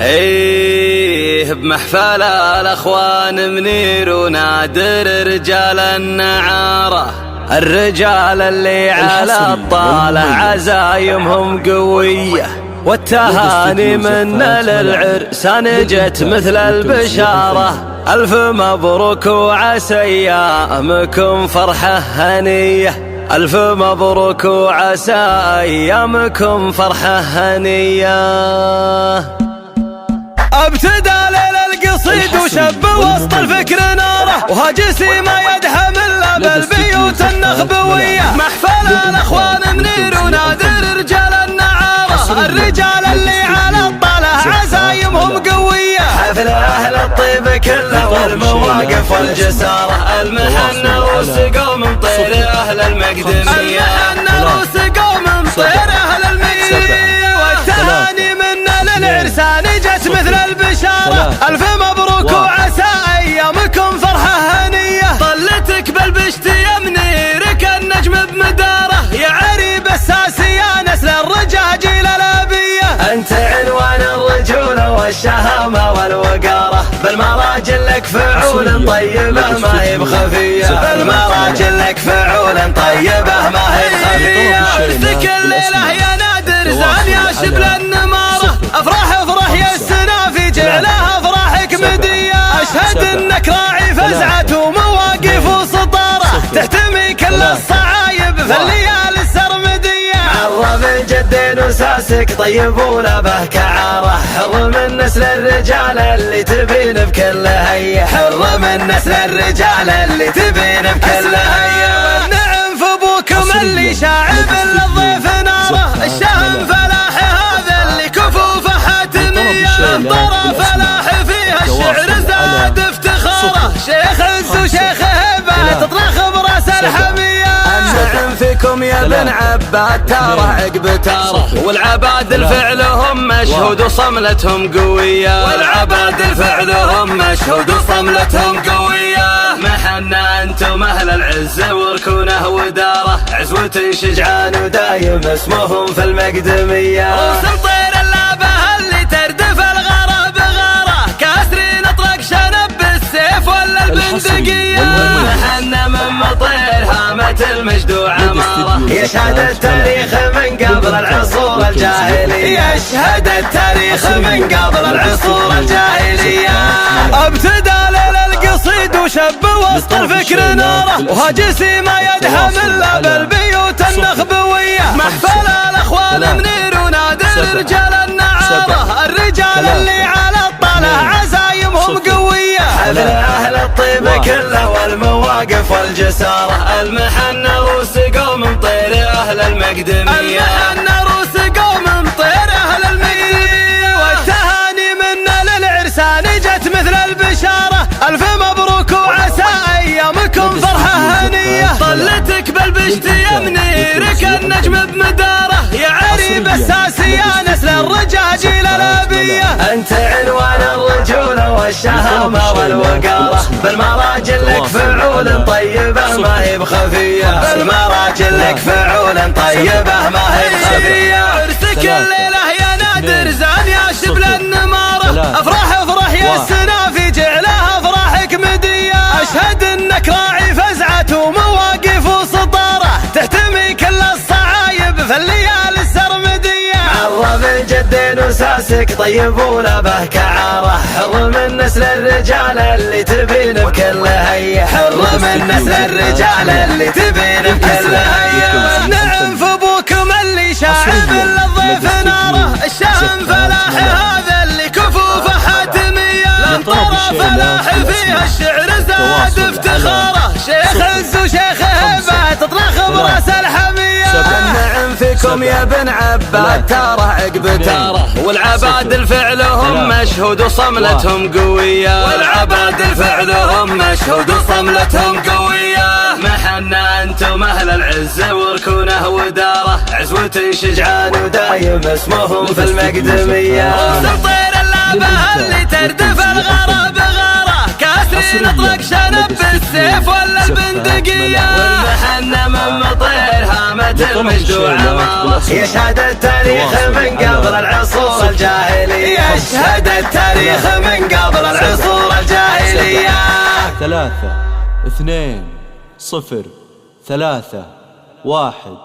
ايه بمحفل الاخوان منير ونادر رجال النعارة، الرجال اللي على الطالة عزايمهم قوية، والتهاني منا للعرسان جت مثل البشارة. ألف مبروك وعسى أيامكم فرحة هنية، ألف مبروك وعسى أيامكم فرحة هنية. ابتدى ليل القصيد وشب وسط الفكر ناره، وهاجسي ما يدهم الا بالبيوت النخبويه. محفل الاخوان منير ونادر رجال النعاره، الرجال اللي على الطلع عزايمهم قويه. حفل اهل الطيب كله والمواقف والجساره، المحنه وسقوا من طير اهل المقدميه، المحنه وسقوا من طير اهل المقدميه. والتهاني منا للعرسان جت مثل البشارة، ألف مبروك وعسى أيامكم فرحة هنية. طلتك بالبشت يا منيرك النجم بمداره، يا عريب الساسي يا نسل الرجاجيل الأبية. أنت عنوان الرجولة والشهامة والوقارة، بالمراجل لك فعول طيبة ما هي بخفية، بالمراجل لك فعول طيبة ما هي بخفية. عرسك الليلة يا نادر زان يا شبل النمارة، افرح افرح يا السنافي جعلها افراحك مدية. اشهد انك راعي فزعة ومواقف وسطارة، تحتمي كل الصعايب في الليالي السرمدية. عرف جدين وساسك طيب ولا به كعارة، حر من نسل الرجال اللي تبين بكل هية، حر من نسل الرجال اللي تبين بكل هية. نعم في ابوكم اللي شاعب للضيف ناره، الشهم فلاحي هذا اللي كفوفه حاتمية. طرى فلاحي فيها الشعر زاد افتخاره، شيخ عز وشيخ هبه تطرخ براس الحمية. النعم فيكم يا بن عباد تارة عقب تارة، والعباد فعلهم مشهود وصملتهم قوية، والعباد فعلهم مشهود وصملتهم قوية. محنا انتم اهل العز وركونه وداره، عزوة شجعان ودايم اسمهم في المقدمية. روس طير اللابه اللي تردف الغارة بغارة، كاسرين اطرق شنب بالسيف ولا البندقية. محنا من مطير هامة المجد وعمارة، يشهد التاريخ من قبل العصور الجاهلية، يشهد التاريخ من قبل العصور الجاهلية. ابتدى ليل القصيد وشب وسط الفكر ناره، وهاجسي ما يدهم الا بالبيوت النخبويه. محفل الاخوان منير ونادر رجال النعاره، الرجال اللي على الطلع عزايمهم قويه. حفل اهل الطيب كله والمواقف والجساره، المحنه وسقوا من طير اهل المقدميه، المحنه وسقوا من طير اهل المقدميه. والتهاني منا للعرسان جت مثل البشاره، الف مبروك وعسى ايامكم فرحه هنيه. طلتك بالبشت يا منيرك النجم بمداره، يا عريب الساسي يا نسل الرجاجيل الابيه. انت عنوان الرجوله والشهامه والوقاره، بالمراجل لك فعول طيبه ما هي بخفيه، بالمراجل لك فعول طيبه ما هي بخفيه. عرسك الليله يا نادر زان يا شبل النماره، افرح افرح يا السنافي جعلها افراحك مديه. اشهد انك راعي فزعة ومواقف وسطارة، تحتمي كل الصعايب في الليالي السرمدية. عرف جدين وساسك طيب ولا به كعارة، حر من نسل الرجال اللي تبين بكل هية، حر من نسل الرجال اللي تبين بكل هية. نعم في ابوكم اللي شاعب للضيف ناره، الشهم فلاحي هذا اللي كفوفه حاتمية. طرى فلاحي فيها الشعر زاد افتخاره، شيخ عز وشيخ هبه تطرخ براس الحمية. النعم فيكم يا بن عباد تارة عقب تارة، والعباد فعلهم مشهود وصملتهم قوية، والعباد فعلهم مشهود وصملتهم قوية. محنا انتم اهل العز وركونه وداره، عزوة شجعان ودايم اسمهم في المقدمية. روس طير اللابه اللي تردف الغارة بغارة، كاسرين نطلق شنب بالسيف ولا البندقية، والمحنة من مطير هامة المجد وعمارة. يشهد التاريخ من قبل العصور الجاهلية، يشهد التاريخ من قبل العصور الجاهلية. 3 2 0 3 1